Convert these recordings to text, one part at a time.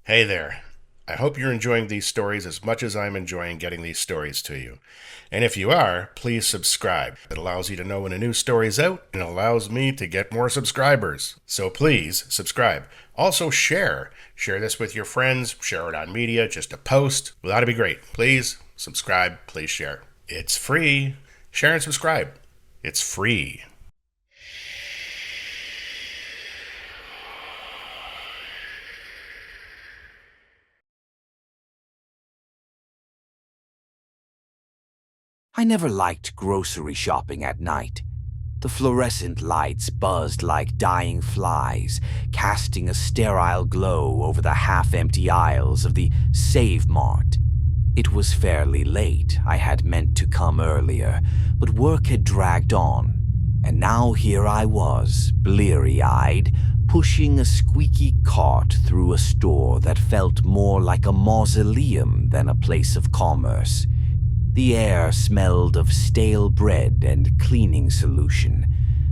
Hey there. I hope you're enjoying these stories as much as I'm enjoying getting these stories to you. And if you are, please subscribe. It allows you to know when a new story's out and allows me to get more subscribers. So please subscribe. Also share. Share this with your friends. Share it on media. Just a post. Well, that'd be great. Please subscribe. Please share. It's free. Share and subscribe. It's free. I never liked grocery shopping at night. The fluorescent lights buzzed like dying flies, casting a sterile glow over the half-empty aisles of the Save Mart. It was fairly late. I had meant to come earlier, but work had dragged on, and now here I was, bleary-eyed, pushing a squeaky cart through a store that felt more like a mausoleum than a place of commerce. The air smelled of stale bread and cleaning solution.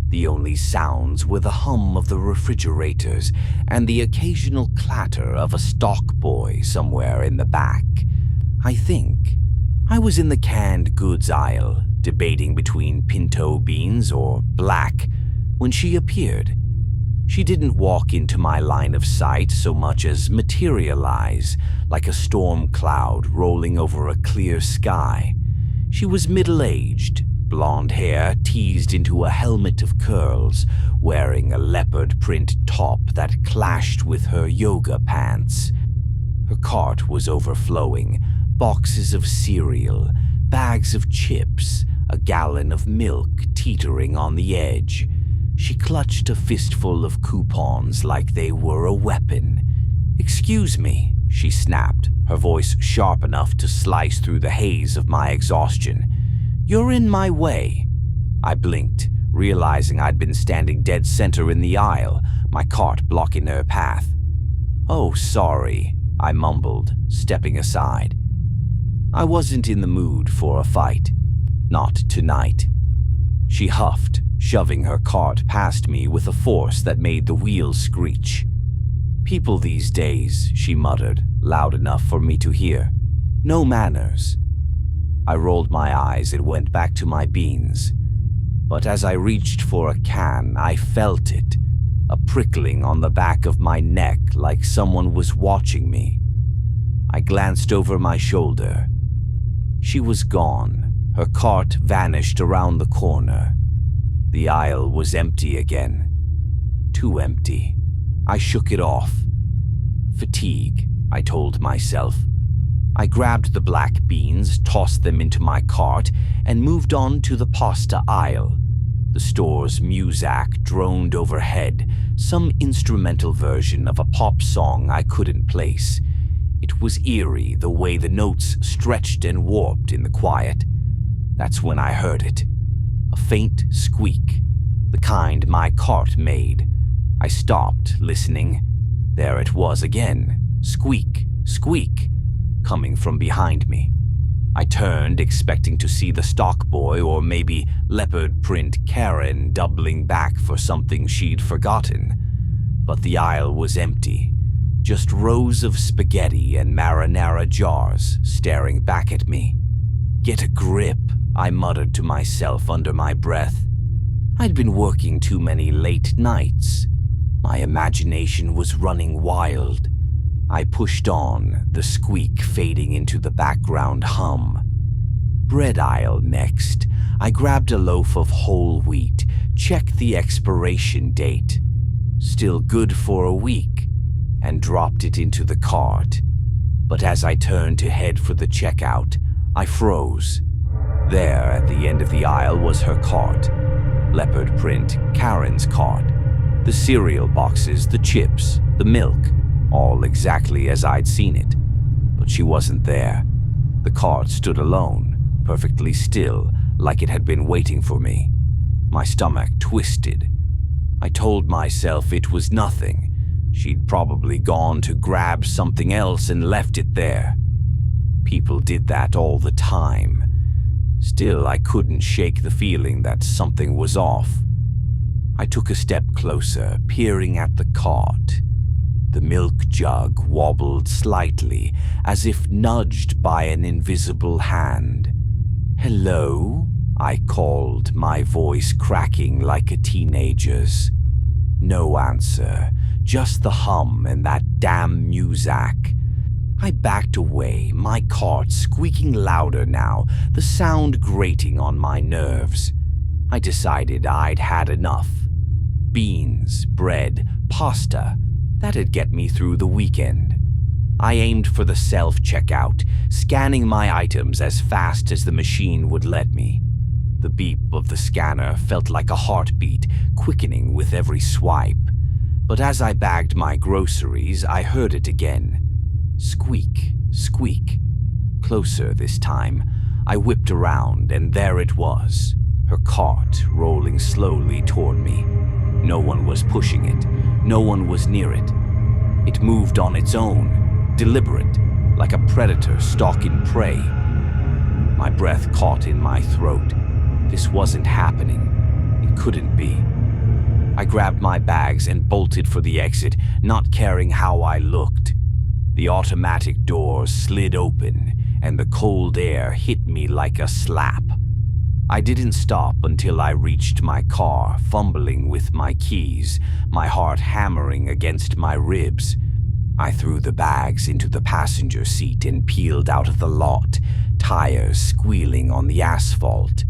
The only sounds were the hum of the refrigerators and the occasional clatter of a stock boy somewhere in the back. I think I was in the canned goods aisle, debating between pinto beans or black, when she appeared. She didn't walk into my line of sight so much as materialize, like a storm cloud rolling over a clear sky. She was middle-aged, blonde hair teased into a helmet of curls, wearing a leopard print top that clashed with her yoga pants. Her cart was overflowing, boxes of cereal, bags of chips, a gallon of milk teetering on the edge. She clutched a fistful of coupons like they were a weapon. "Excuse me," she snapped, her voice sharp enough to slice through the haze of my exhaustion. "You're in my way." I blinked, realizing I'd been standing dead center in the aisle, my cart blocking her path. "Oh, sorry," I mumbled, stepping aside. I wasn't in the mood for a fight. Not tonight. She huffed, shoving her cart past me with a force that made the wheels screech. "People these days," she muttered, loud enough for me to hear. "No manners." I rolled my eyes and went back to my beans. But as I reached for a can, I felt it, a prickling on the back of my neck like someone was watching me. I glanced over my shoulder. She was gone. Her cart vanished around the corner. The aisle was empty again. Too empty. I shook it off. Fatigue, I told myself. I grabbed the black beans, tossed them into my cart, and moved on to the pasta aisle. The store's muzak droned overhead, some instrumental version of a pop song I couldn't place. It was eerie the way the notes stretched and warped in the quiet. That's when I heard it. A faint squeak, the kind my cart made. I stopped, listening. There it was again. Squeak, squeak, coming from behind me. I turned, expecting to see the stock boy or maybe leopard print Karen doubling back for something she'd forgotten. But the aisle was empty. Just rows of spaghetti and marinara jars staring back at me. "Get a grip," I muttered to myself under my breath. I'd been working too many late nights. My imagination was running wild. I pushed on, the squeak fading into the background hum. Bread aisle next. I grabbed a loaf of whole wheat, checked the expiration date. Still good for a week, and dropped it into the cart. But as I turned to head for the checkout, I froze. There, at the end of the aisle, was her cart. Leopard print, Karen's cart. The cereal boxes, the chips, the milk, all exactly as I'd seen it. But she wasn't there. The cart stood alone, perfectly still, like it had been waiting for me. My stomach twisted. I told myself it was nothing. She'd probably gone to grab something else and left it there. People did that all the time. Still, I couldn't shake the feeling that something was off. I took a step closer, peering at the cart. The milk jug wobbled slightly, as if nudged by an invisible hand. "Hello?" I called, my voice cracking like a teenager's. No answer, just the hum and that damn muzak. I backed away, my cart squeaking louder now, the sound grating on my nerves. I decided I'd had enough. Beans, bread, pasta, that'd get me through the weekend. I aimed for the self-checkout, scanning my items as fast as the machine would let me. The beep of the scanner felt like a heartbeat, quickening with every swipe. But as I bagged my groceries, I heard it again. Squeak, squeak. Closer this time. I whipped around, and there it was, her cart rolling slowly toward me. No one was pushing it. No one was near it. It moved on its own, deliberate, like a predator stalking prey. My breath caught in my throat. This wasn't happening. It couldn't be. I grabbed my bags and bolted for the exit, not caring how I looked. The automatic doors slid open, and the cold air hit me like a slap. I didn't stop until I reached my car, fumbling with my keys, my heart hammering against my ribs. I threw the bags into the passenger seat and peeled out of the lot, tires squealing on the asphalt.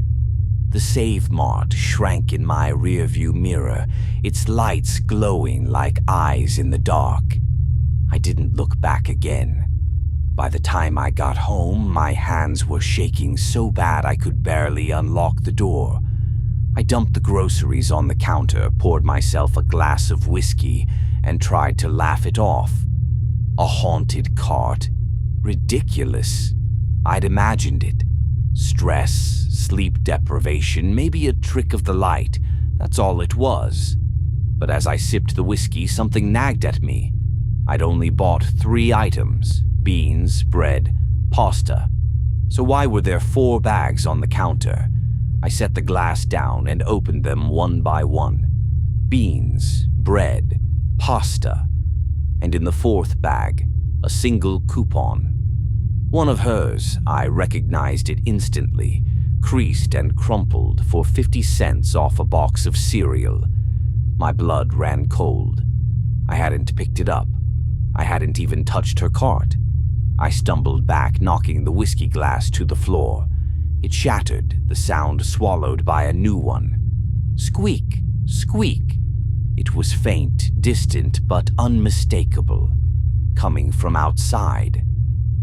The Save Mart shrank in my rearview mirror, its lights glowing like eyes in the dark. I didn't look back again. By the time I got home, my hands were shaking so bad I could barely unlock the door. I dumped the groceries on the counter, poured myself a glass of whiskey, and tried to laugh it off. A haunted cart? Ridiculous. I'd imagined it. Stress, sleep deprivation, maybe a trick of the light. That's all it was. But as I sipped the whiskey, something nagged at me. I'd only bought 3 items: beans, bread, pasta. So why were there 4 bags on the counter? I set the glass down and opened them one by one. Beans, bread, pasta. And in the 4th bag, a single coupon. One of hers, I recognized it instantly, creased and crumpled for 50 cents off a box of cereal. My blood ran cold. I hadn't picked it up. I hadn't even touched her cart. I stumbled back, knocking the whiskey glass to the floor. It shattered, the sound swallowed by a new one. Squeak, squeak. It was faint, distant, but unmistakable, coming from outside.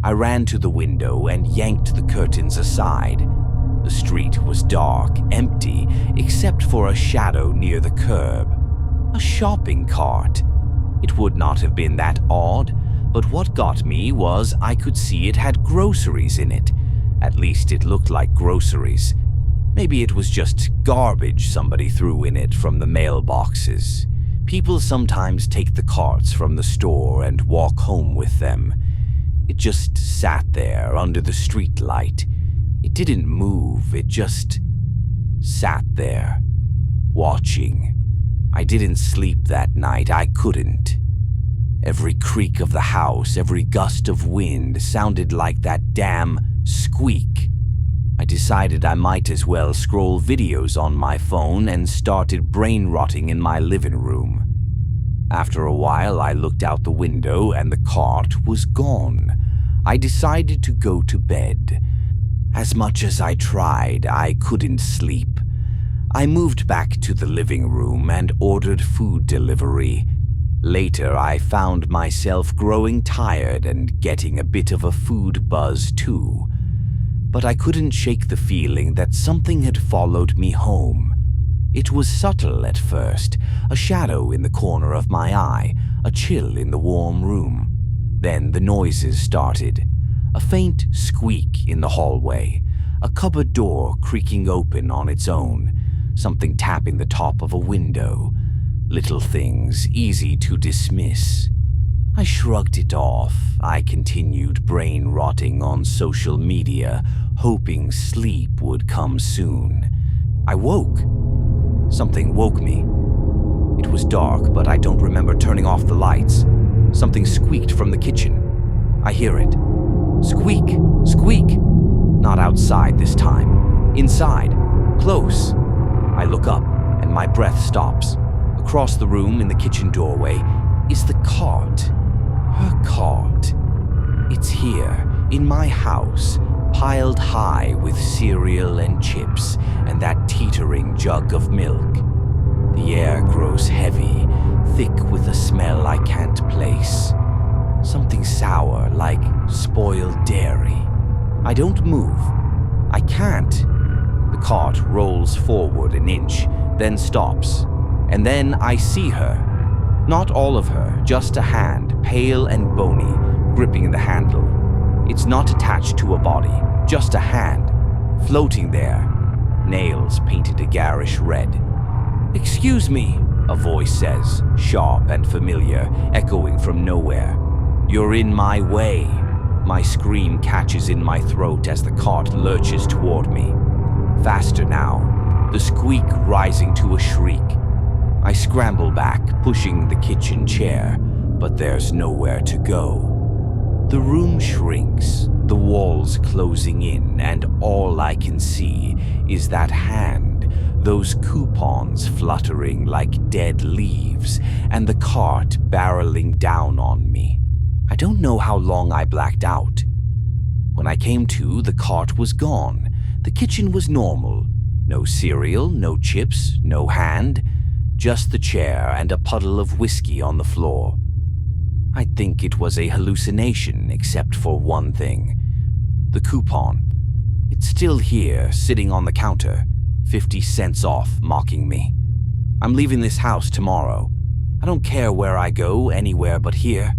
I ran to the window and yanked the curtains aside. The street was dark, empty, except for a shadow near the curb. A shopping cart. It would not have been that odd, but what got me was I could see it had groceries in it. At least it looked like groceries. Maybe it was just garbage somebody threw in it from the mailboxes. People sometimes take the carts from the store and walk home with them. It just sat there under the street light. It didn't move, it just sat there, watching. I didn't sleep that night, I couldn't. Every creak of the house, every gust of wind sounded like that damn squeak. I decided I might as well scroll videos on my phone and started brain-rotting in my living room. After a while, I looked out the window and the cart was gone. I decided to go to bed. As much as I tried, I couldn't sleep. I moved back to the living room and ordered food delivery. Later, I found myself growing tired and getting a bit of a food buzz too. But I couldn't shake the feeling that something had followed me home. It was subtle at first, a shadow in the corner of my eye, a chill in the warm room. Then the noises started. A faint squeak in the hallway, a cupboard door creaking open on its own, something tapping the top of a window. Little things easy to dismiss. I shrugged it off. I continued brain-rotting on social media, hoping sleep would come soon. I woke. Something woke me. It was dark, but I don't remember turning off the lights. Something squeaked from the kitchen. I hear it. Squeak, squeak. Not outside this time. Inside. Close. I look up, and my breath stops. Across the room, in the kitchen doorway, is the cart. Her cart. It's here, in my house, piled high with cereal and chips and that teetering jug of milk. The air grows heavy, thick with a smell I can't place. Something sour, like spoiled dairy. I don't move. I can't. The cart rolls forward an inch, then stops. And then I see her. Not all of her, just a hand, pale and bony, gripping the handle. It's not attached to a body, just a hand, floating there. Nails painted a garish red. "Excuse me," a voice says, sharp and familiar, echoing from nowhere. "You're in my way." My scream catches in my throat as the cart lurches toward me. Faster now, the squeak rising to a shriek. I scramble back, pushing the kitchen chair, but there's nowhere to go. The room shrinks, the walls closing in, and all I can see is that hand, those coupons fluttering like dead leaves, and the cart barreling down on me. I don't know how long I blacked out. When I came to, the cart was gone. The kitchen was normal. No cereal, no chips, no hand. Just the chair and a puddle of whiskey on the floor. I think it was a hallucination, except for one thing. The coupon. It's still here, sitting on the counter, 50 cents off, mocking me. I'm leaving this house tomorrow. I don't care where I go, anywhere but here.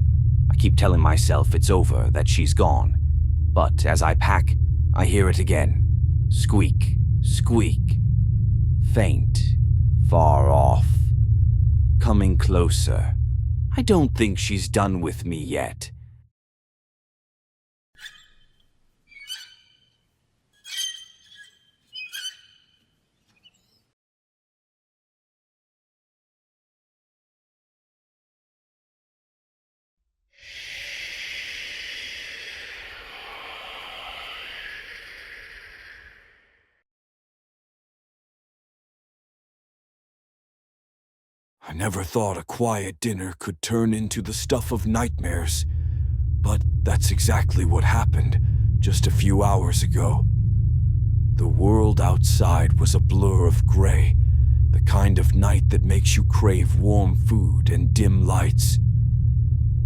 I keep telling myself it's over, that she's gone. But as I pack, I hear it again. Squeak, squeak. Faint, far off. Coming closer. I don't think she's done with me yet. I never thought a quiet dinner could turn into the stuff of nightmares, but that's exactly what happened just a few hours ago. The world outside was a blur of gray, the kind of night that makes you crave warm food and dim lights.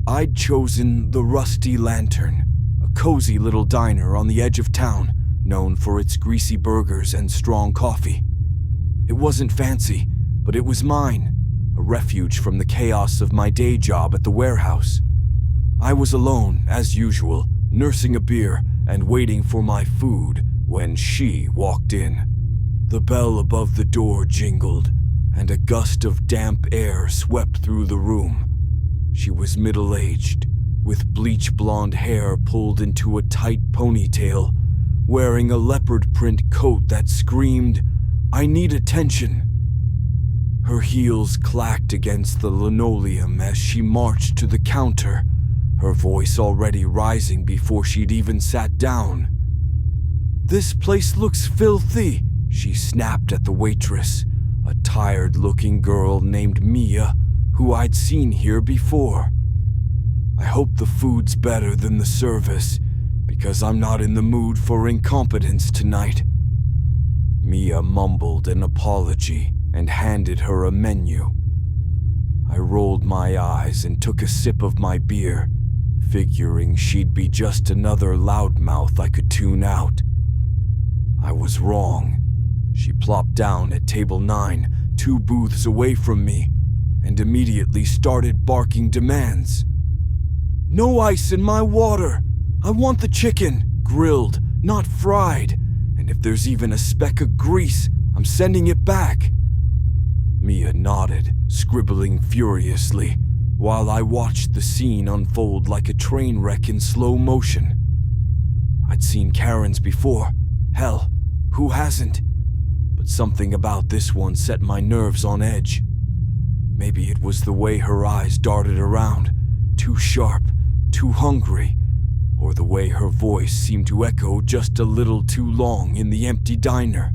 I'd chosen the Rusty Lantern, a cozy little diner on the edge of town, known for its greasy burgers and strong coffee. It wasn't fancy, but it was mine. A refuge from the chaos of my day job at the warehouse. I was alone, as usual, nursing a beer and waiting for my food when she walked in. The bell above the door jingled, and a gust of damp air swept through the room. She was middle-aged, with bleach blonde hair pulled into a tight ponytail, wearing a leopard print coat that screamed, "I need attention." Her heels clacked against the linoleum as she marched to the counter, her voice already rising before she'd even sat down. "This place looks filthy," she snapped at the waitress, a tired-looking girl named Mia, who I'd seen here before. "I hope the food's better than the service, because I'm not in the mood for incompetence tonight." Mia mumbled an apology and handed her a menu. I rolled my eyes and took a sip of my beer, figuring she'd be just another loudmouth I could tune out. I was wrong. She plopped down at table 9, 2 booths away from me, and immediately started barking demands. "No ice in my water! I want the chicken, grilled, not fried, and if there's even a speck of grease, I'm sending it back." Mia nodded, scribbling furiously, while I watched the scene unfold like a train wreck in slow motion. I'd seen Karens before. Hell, who hasn't? But something about this one set my nerves on edge. Maybe it was the way her eyes darted around, too sharp, too hungry, or the way her voice seemed to echo just a little too long in the empty diner.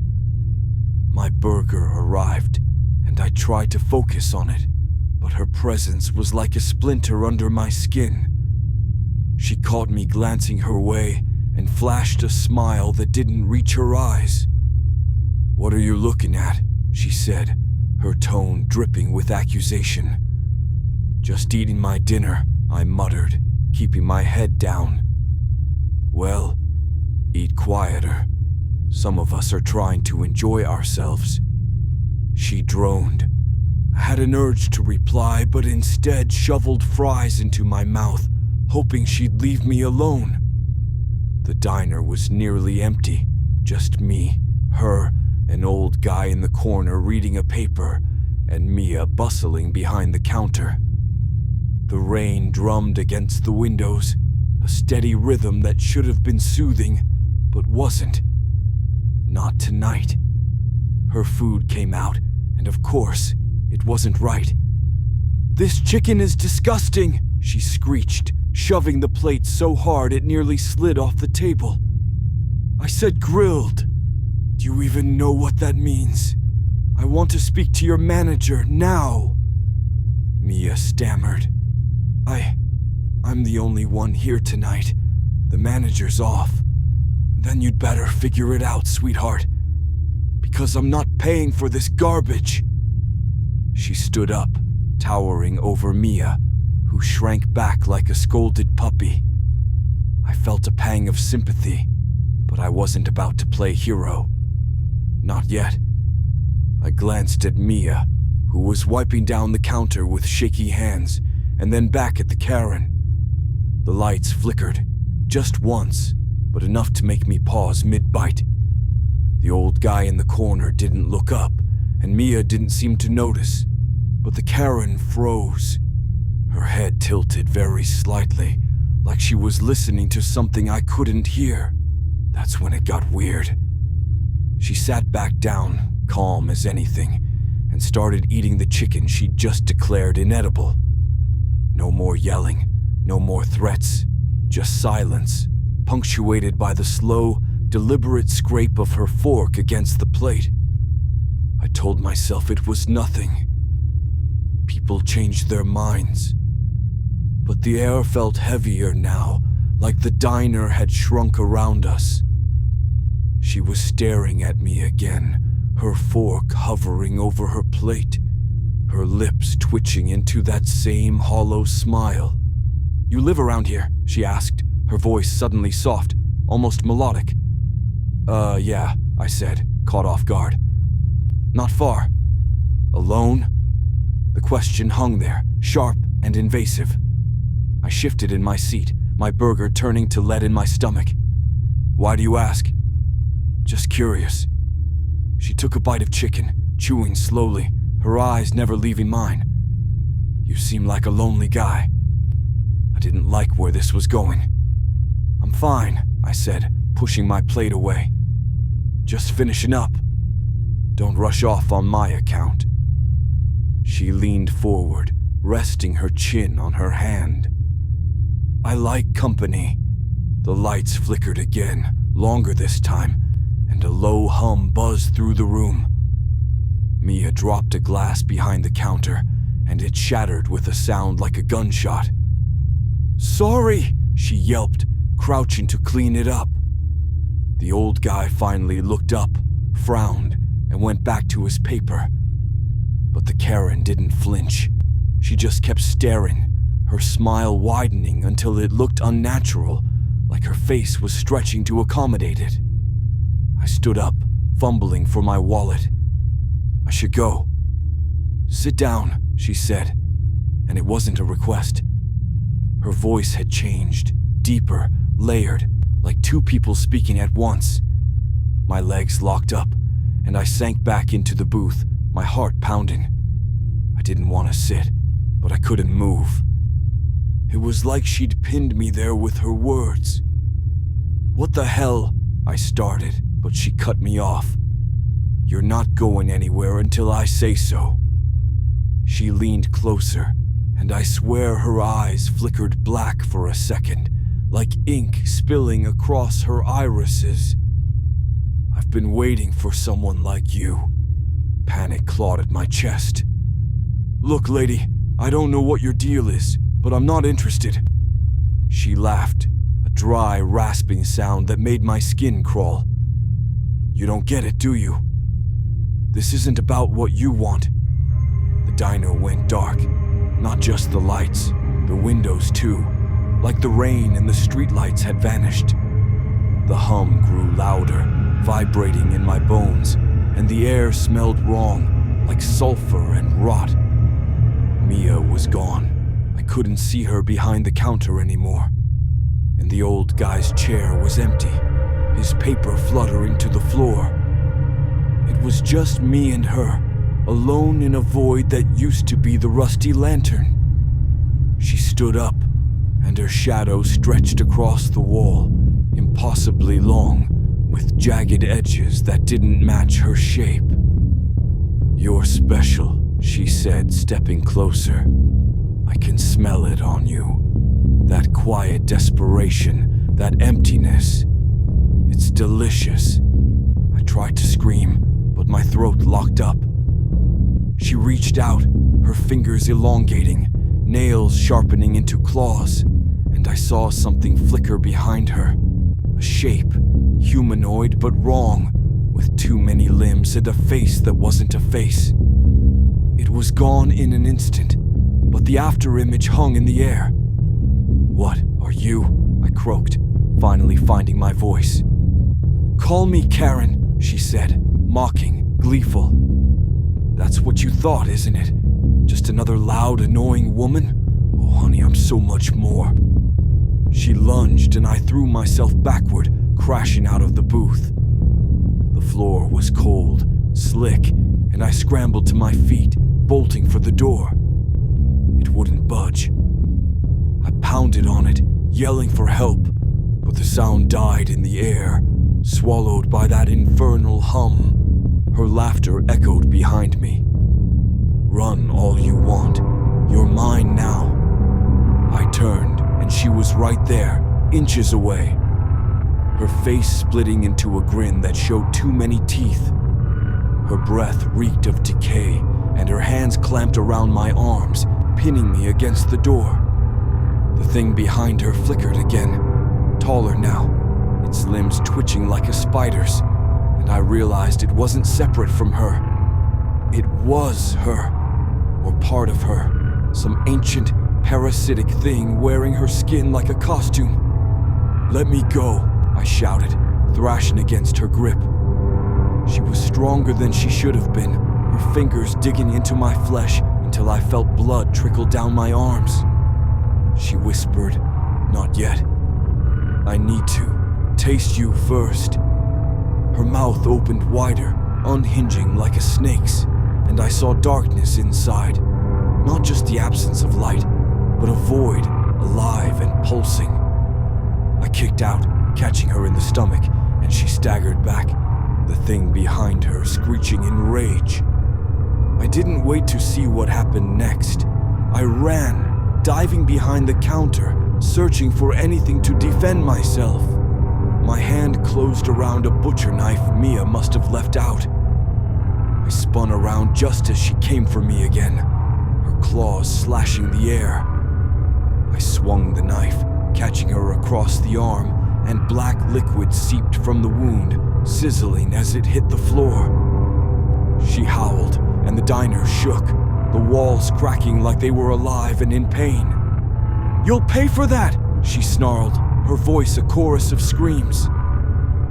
My burger arrived, and I tried to focus on it, but her presence was like a splinter under my skin. She caught me glancing her way and flashed a smile that didn't reach her eyes. "What are you looking at?" she said, her tone dripping with accusation. "Just eating my dinner," I muttered, keeping my head down. "Well, eat quieter. Some of us are trying to enjoy ourselves." She droned. I had an urge to reply, but instead shoveled fries into my mouth, hoping she'd leave me alone. The diner was nearly empty, just me, her, an old guy in the corner reading a paper, and Mia bustling behind the counter. The rain drummed against the windows, a steady rhythm that should have been soothing, but wasn't. Not tonight. Her food came out, and of course, it wasn't right. "This chicken is disgusting," she screeched, shoving the plate so hard it nearly slid off the table. "I said grilled. Do you even know what that means? I want to speak to your manager now." Mia stammered. I'm the only one here tonight. The manager's off. Then you'd better figure it out, sweetheart. Because I'm not paying for this garbage." She stood up, towering over Mia, who shrank back like a scolded puppy. I felt a pang of sympathy, but I wasn't about to play hero. Not yet. I glanced at Mia, who was wiping down the counter with shaky hands, and then back at the Karen. The lights flickered, just once, but enough to make me pause mid-bite. The old guy in the corner didn't look up, and Mia didn't seem to notice, but the Karen froze. Her head tilted very slightly, like she was listening to something I couldn't hear. That's when it got weird. She sat back down, calm as anything, and started eating the chicken she'd just declared inedible. No more yelling, no more threats, just silence, punctuated by the slow, deliberate scrape of her fork against the plate. I told myself it was nothing. People changed their minds. But the air felt heavier now, like the diner had shrunk around us. She was staring at me again, her fork hovering over her plate, her lips twitching into that same hollow smile. "You live around here?" she asked, her voice suddenly soft, almost melodic. Yeah," I said, caught off guard. "Not far. Alone?" The question hung there, sharp and invasive. I shifted in my seat, my burger turning to lead in my stomach. "Why do you ask?" "Just curious." She took a bite of chicken, chewing slowly, her eyes never leaving mine. "You seem like a lonely guy." I didn't like where this was going. "I'm fine," I said, pushing my plate away. "Just finishing up. Don't rush off on my account." She leaned forward, resting her chin on her hand. "I like company." The lights flickered again, longer this time, and a low hum buzzed through the room. Mia dropped a glass behind the counter, and it shattered with a sound like a gunshot. "Sorry," she yelped, crouching to clean it up. The old guy finally looked up, frowned, and went back to his paper. But the Karen didn't flinch. She just kept staring, her smile widening until it looked unnatural, like her face was stretching to accommodate it. I stood up, fumbling for my wallet. "I should go." "Sit down," she said, and it wasn't a request. Her voice had changed, deeper, layered, like two people speaking at once. My legs locked up, and I sank back into the booth, my heart pounding. I didn't want to sit, but I couldn't move. It was like she'd pinned me there with her words. "What the hell?" I started, but she cut me off. "You're not going anywhere until I say so." She leaned closer, and I swear her eyes flickered black for a second, like ink spilling across her irises. I've been waiting for someone like you. Panic clawed at my chest. Look, lady, I don't know what your deal is, but I'm not interested. She laughed, a dry, rasping sound that made my skin crawl. You don't get it, do you? This isn't about what you want. The diner went dark. Not just the lights, the windows too. Like the rain and the streetlights had vanished. The hum grew louder, vibrating in my bones, and the air smelled wrong, like sulfur and rot. Mia was gone. I couldn't see her behind the counter anymore. And the old guy's chair was empty, his paper fluttering to the floor. It was just me and her, alone in a void that used to be the rusty lantern. She stood up, and her shadow stretched across the wall, impossibly long, with jagged edges that didn't match her shape. You're special, she said, stepping closer. I can smell it on you. That quiet desperation, that emptiness. It's delicious. I tried to scream, but my throat locked up. She reached out, her fingers elongating, nails sharpening into claws, and I saw something flicker behind her. A shape, humanoid but wrong, with too many limbs and a face that wasn't a face. It was gone in an instant, but the afterimage hung in the air. What are you? I croaked, finally finding my voice. Call me Karen, she said, mocking, gleeful. That's what you thought, isn't it? Just another loud, annoying woman? Oh, honey, I'm so much more. She lunged and I threw myself backward, crashing out of the booth. The floor was cold, slick, and I scrambled to my feet, bolting for the door. It wouldn't budge. I pounded on it, yelling for help, but the sound died in the air, swallowed by that infernal hum. Her laughter echoed behind me. Run all you want. You're mine now. I turned, and she was right there, inches away. Her face splitting into a grin that showed too many teeth. Her breath reeked of decay, and her hands clamped around my arms, pinning me against the door. The thing behind her flickered again, taller now, its limbs twitching like a spider's, and I realized it wasn't separate from her. It was her, or part of her, some ancient, parasitic thing wearing her skin like a costume. Let me go, I shouted, thrashing against her grip. She was stronger than she should have been, her fingers digging into my flesh until I felt blood trickle down my arms. She whispered, "Not yet. I need to taste you first." Her mouth opened wider, unhinging like a snake's, and I saw darkness inside. Not just the absence of light, but a void, alive and pulsing. I kicked out, catching her in the stomach, and she staggered back, the thing behind her screeching in rage. I didn't wait to see what happened next. I ran, diving behind the counter, searching for anything to defend myself. My hand closed around a butcher knife Mia must have left out. I spun around just as she came for me again, her claws slashing the air. I swung the knife, catching her across the arm, and black liquid seeped from the wound, sizzling as it hit the floor. She howled, and the diner shook, the walls cracking like they were alive and in pain. "You'll pay for that!" she snarled, her voice a chorus of screams.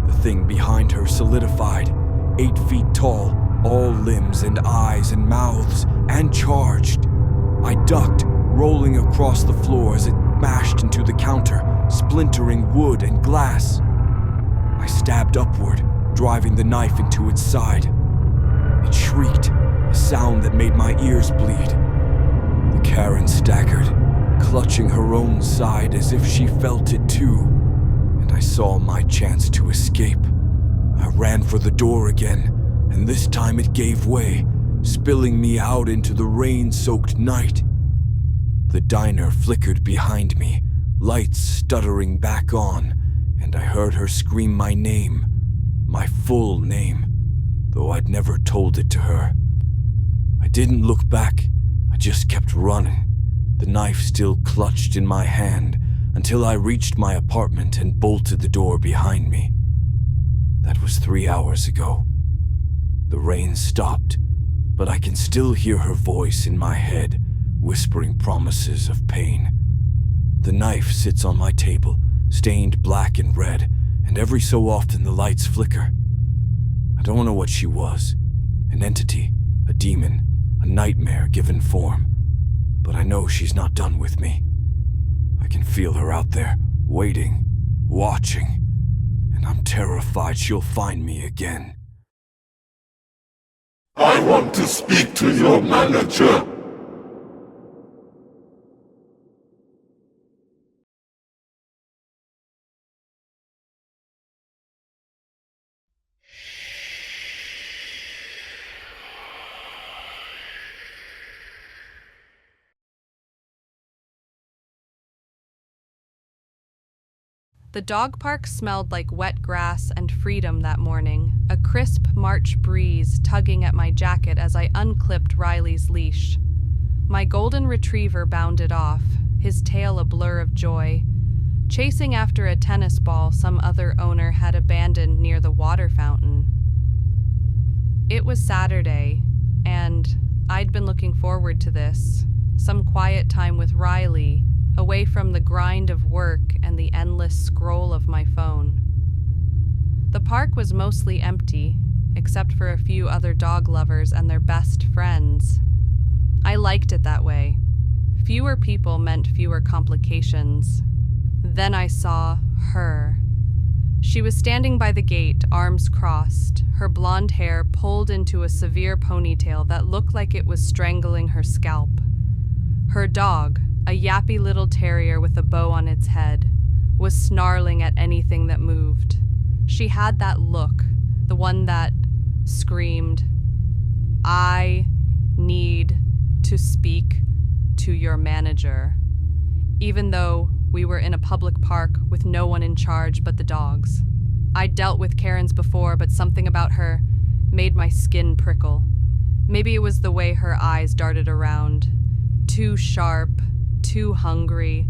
The thing behind her solidified, 8 feet tall, all limbs and eyes and mouths, and charged. I ducked, rolling across the floor as it mashed into the counter, splintering wood and glass. I stabbed upward, driving the knife into its side. It shrieked, a sound that made my ears bleed. The Karen staggered, clutching her own side as if she felt it too, and I saw my chance to escape. I ran for the door again, and this time it gave way, spilling me out into the rain-soaked night. the diner flickered behind me, lights stuttering back on, and I heard her scream my name, my full name, though I'd never told it to her. I didn't look back, I just kept running, the knife still clutched in my hand, until I reached my apartment and bolted the door behind me. That was 3 hours ago. The rain stopped, but I can still hear her voice in my head, whispering promises of pain. The knife sits on my table, stained black and red, and every so often the lights flicker. I don't know what she was, an entity, a demon, a nightmare given form, but I know she's not done with me. I can feel her out there, waiting, watching, and I'm terrified she'll find me again. I want to speak to your manager. The dog park smelled like wet grass and freedom that morning, a crisp March breeze tugging at my jacket as I unclipped Riley's leash. My golden retriever bounded off, his tail a blur of joy, chasing after a tennis ball some other owner had abandoned near the water fountain. It was Saturday, and I'd been looking forward to this, some quiet time with Riley, away from the grind of work and the endless scroll of my phone. The park was mostly empty, except for a few other dog lovers and their best friends. I liked it that way. Fewer people meant fewer complications. Then I saw her. She was standing by the gate, arms crossed, her blonde hair pulled into a severe ponytail that looked like it was strangling her scalp. Her dog, a yappy little terrier with a bow on its head, was snarling at anything that moved. She had that look, the one that screamed, "I need to speak to your manager," even though we were in a public park with no one in charge but the dogs. I'd dealt with Karens before, but something about her made my skin prickle. Maybe it was the way her eyes darted around, too sharp, too hungry,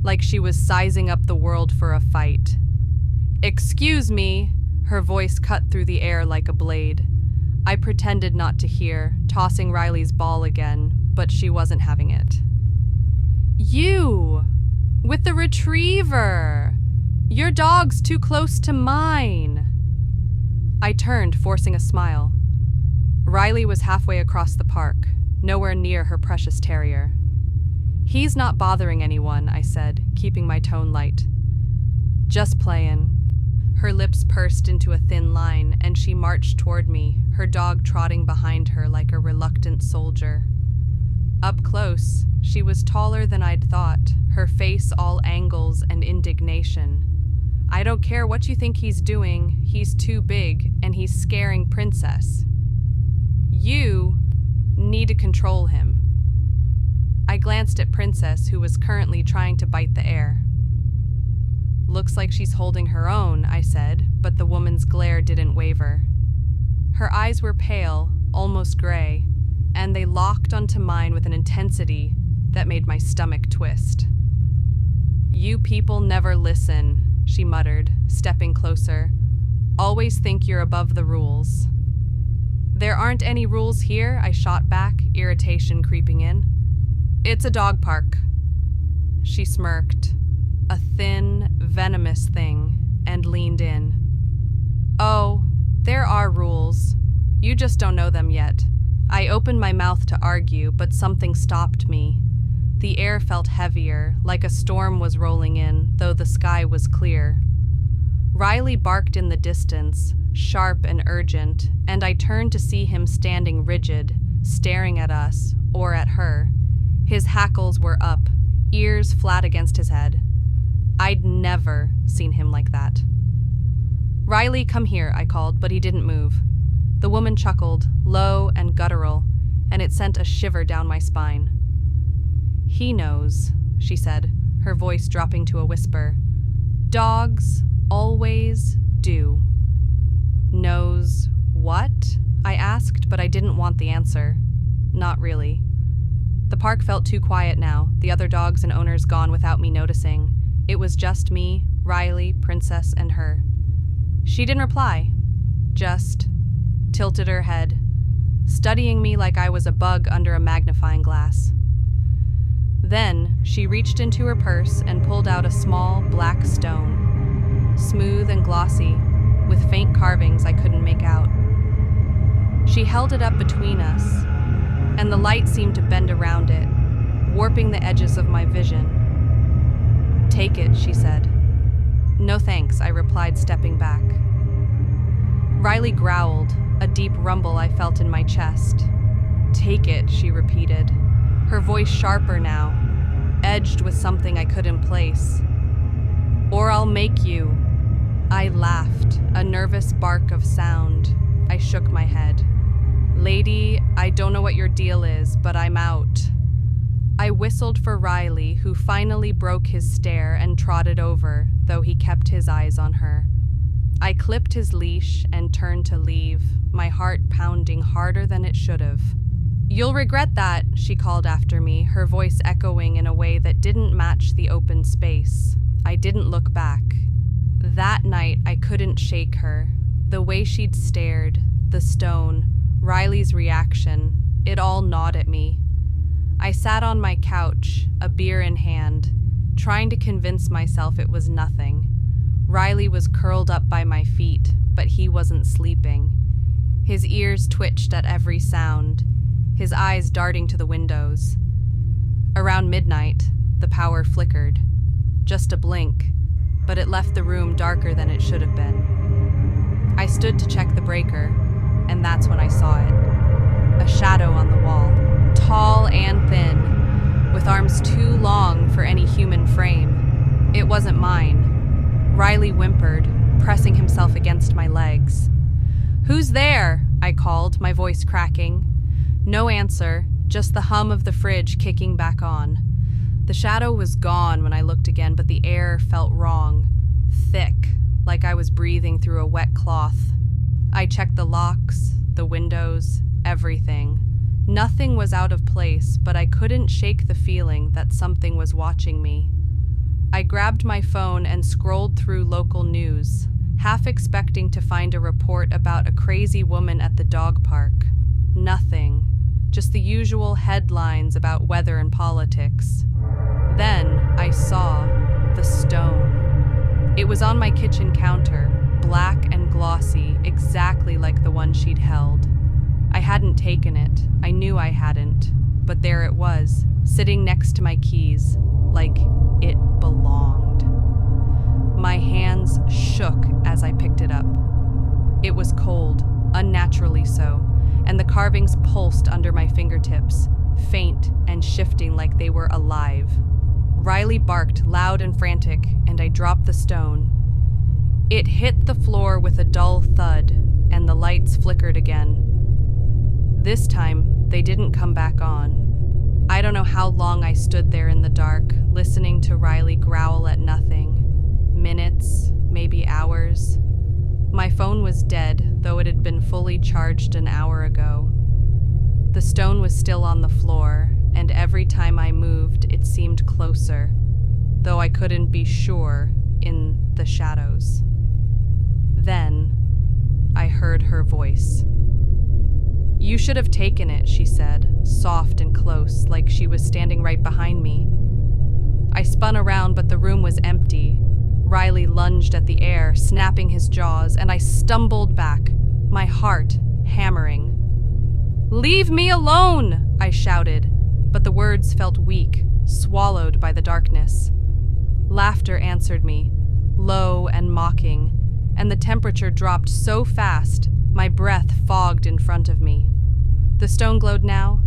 like she was sizing up the world for a fight. "Excuse me," her voice cut through the air like a blade. I pretended not to hear, tossing Riley's ball again, but she wasn't having it. "You! With the retriever! Your dog's too close to mine!" I turned, forcing a smile. Riley was halfway across the park, nowhere near her precious terrier. "He's not bothering anyone," I said, keeping my tone light. "Just playin'." Her lips pursed into a thin line, and she marched toward me, her dog trotting behind her like a reluctant soldier. Up close, she was taller than I'd thought, her face all angles and indignation. "I don't care what you think he's doing, he's too big, and he's scaring Princess. You need to control him." I glanced at Princess, who was currently trying to bite the air. "Looks like she's holding her own," I said, but the woman's glare didn't waver. Her eyes were pale, almost gray, and they locked onto mine with an intensity that made my stomach twist. "You people never listen," she muttered, stepping closer. "Always think you're above the rules." "There aren't any rules here," I shot back, irritation creeping in. "It's a dog park." She smirked, a thin, venomous thing, and leaned in. "Oh, there are rules. You just don't know them yet." I opened my mouth to argue, but something stopped me. The air felt heavier, like a storm was rolling in, though the sky was clear. Riley barked in the distance, sharp and urgent, and I turned to see him standing rigid, staring at us, or at her. His hackles were up, ears flat against his head. I'd never seen him like that. "Riley, come here," I called, but he didn't move. The woman chuckled, low and guttural, and it sent a shiver down my spine. He knows, she said, her voice dropping to a whisper. Dogs always do. Knows what? I asked, but I didn't want the answer. Not really. The park felt too quiet now, the other dogs and owners gone without me noticing. It was just me, Riley, Princess, and her. She didn't reply, just tilted her head, studying me like I was a bug under a magnifying glass. Then she reached into her purse and pulled out a small black stone, smooth and glossy, with faint carvings I couldn't make out. She held it up between us, and the light seemed to bend around it, warping the edges of my vision. Take it, she said. No thanks, I replied, stepping back. Riley growled, a deep rumble I felt in my chest. Take it, she repeated, her voice sharper now, edged with something I couldn't place. Or I'll make you. I laughed, a nervous bark of sound. I shook my head. Lady, I don't know what your deal is, but I'm out. I whistled for Riley, who finally broke his stare and trotted over, though he kept his eyes on her. I clipped his leash and turned to leave, my heart pounding harder than it should have. You'll regret that, she called after me, her voice echoing in a way that didn't match the open space. I didn't look back. That night, I couldn't shake her. The way she'd stared, the stone, Riley's reaction, it all gnawed at me. I sat on my couch, a beer in hand, trying to convince myself it was nothing. Riley was curled up by my feet, but he wasn't sleeping. His ears twitched at every sound, his eyes darting to the windows. Around midnight, the power flickered. Just a blink, but it left the room darker than it should have been. I stood to check the breaker, and that's when I saw it. A shadow on the wall, tall and thin, with arms too long for any human frame. It wasn't mine. Riley whimpered, pressing himself against my legs. Who's there? I called, my voice cracking. No answer, just the hum of the fridge kicking back on. The shadow was gone when I looked again, but the air felt wrong, thick, like I was breathing through a wet cloth. I checked the locks, the windows, everything. Nothing was out of place, but I couldn't shake the feeling that something was watching me. I grabbed my phone and scrolled through local news, half expecting to find a report about a crazy woman at the dog park. Nothing, just the usual headlines about weather and politics. Then I saw the stone. It was on my kitchen counter, black and glossy, exactly like the one she'd held. I hadn't taken it. I knew I hadn't. But there it was, sitting next to my keys, like it belonged. My hands shook as I picked it up. It was cold, unnaturally so, and the carvings pulsed under my fingertips, faint and shifting like they were alive. Riley barked loud and frantic, and I dropped the stone. It hit the floor with a dull thud, and the lights flickered again. This time, they didn't come back on. I don't know how long I stood there in the dark, listening to Riley growl at nothing. Minutes, maybe hours. My phone was dead, though it had been fully charged an hour ago. The stone was still on the floor, and every time I moved, it seemed closer, though I couldn't be sure in the shadows. Then, I heard her voice. You should have taken it, she said, soft and close, like she was standing right behind me. I spun around, but the room was empty. Riley lunged at the air, snapping his jaws, and I stumbled back, my heart hammering. Leave me alone, I shouted, but the words felt weak, swallowed by the darkness. Laughter answered me, low and mocking, and the temperature dropped so fast, my breath fogged in front of me. The stone glowed now,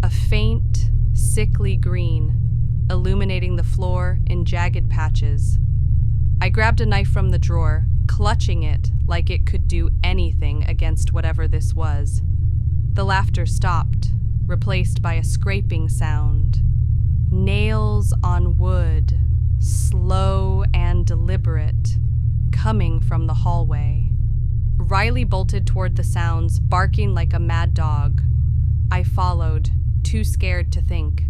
a faint, sickly green, illuminating the floor in jagged patches. I grabbed a knife from the drawer, clutching it like it could do anything against whatever this was. The laughter stopped, replaced by a scraping sound, Nails on wood, slow and deliberate, coming from the hallway. Riley bolted toward the sounds, barking like a mad dog. I followed, too scared to think.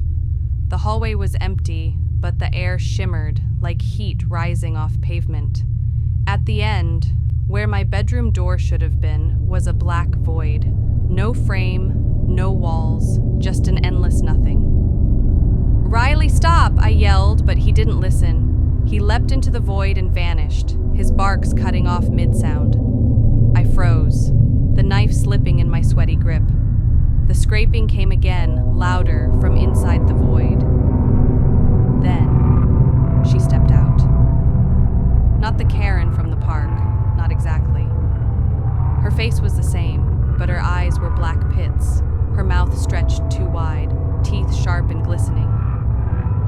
The hallway was empty, but the air shimmered like heat rising off pavement. At the end, where my bedroom door should have been, was a black void. No frame, no walls, just an endless nothing. "Riley, stop!" I yelled, but he didn't listen. He leapt into the void and vanished, his barks cutting off mid-sound. I froze, the knife slipping in my sweaty grip. The scraping came again, louder, from inside the void. Then, she stepped out. Not the Karen from the park, not exactly. Her face was the same, but her eyes were black pits, her mouth stretched too wide, teeth sharp and glistening.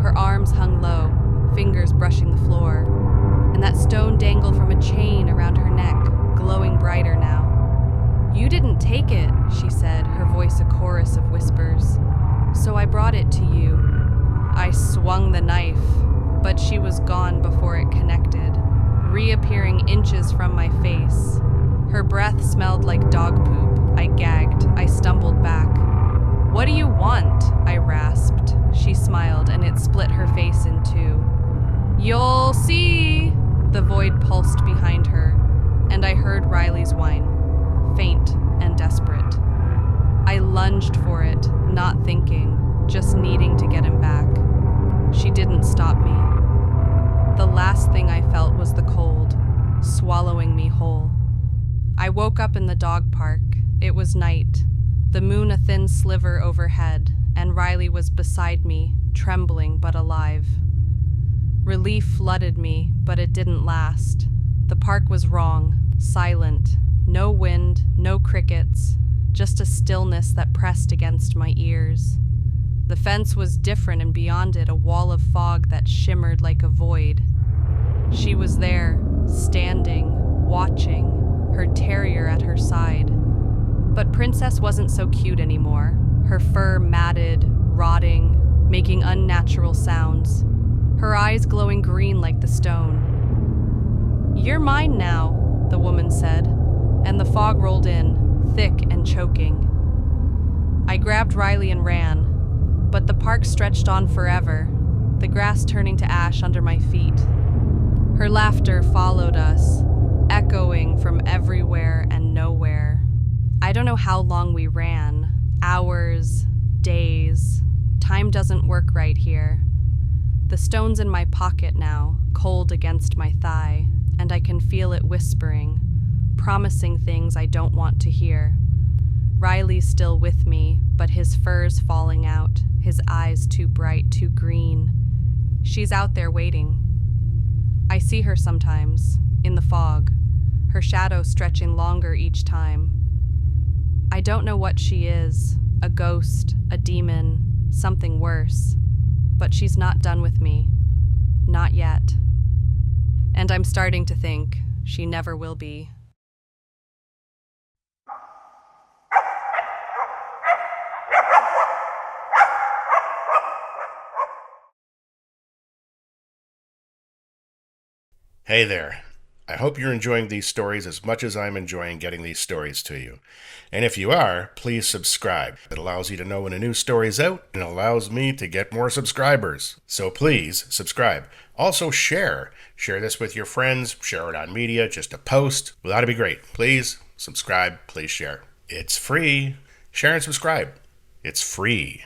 Her arms hung low, fingers brushing the floor, and that stone dangled from a chain around her neck, glowing brighter now. "You didn't take it," she said, her voice a chorus of whispers. "So I brought it to you." I swung the knife, but she was gone before it connected, reappearing inches from my face. Her breath smelled like dog poop. I gagged. I stumbled back. "What do you want?" I rasped. She smiled, and it split her face in two. "You'll see!" The void pulsed behind her, and I heard Riley's whine, faint and desperate. I lunged for it, not thinking, just needing to get him back. She didn't stop me. The last thing I felt was the cold, swallowing me whole. I woke up in the dog park. It was night, the moon a thin sliver overhead, and Riley was beside me, trembling but alive. Relief flooded me, but it didn't last. The park was wrong, silent, no wind, no crickets, just a stillness that pressed against my ears. The fence was different, and beyond it a wall of fog that shimmered like a void. She was there, standing, watching, her terrier at her side. But Princess wasn't so cute anymore, her fur matted, rotting, making unnatural sounds, her eyes glowing green like the stone. "You're mine now," the woman said, and the fog rolled in, thick and choking. I grabbed Riley and ran, but the park stretched on forever, the grass turning to ash under my feet. Her laughter followed us, echoing from everywhere and nowhere. I don't know how long we ran, hours, days. Time doesn't work right here. The stone's in my pocket now, cold against my thigh, and I can feel it whispering, promising things I don't want to hear. Riley's still with me, but his fur's falling out, his eyes too bright, too green. She's out there waiting. I see her sometimes, in the fog, her shadow stretching longer each time. I don't know what she is, a ghost, a demon, something worse, but she's not done with me. Not yet. And I'm starting to think she never will be. Hey there. I hope you're enjoying these stories as much as I'm enjoying getting these stories to you. And if you are, please subscribe. It allows you to know when a new story's out and allows me to get more subscribers. So please subscribe. Also share. Share this with your friends. Share it on media. Just a post. Well, that'd be great. Please subscribe. Please share. It's free. Share and subscribe. It's free.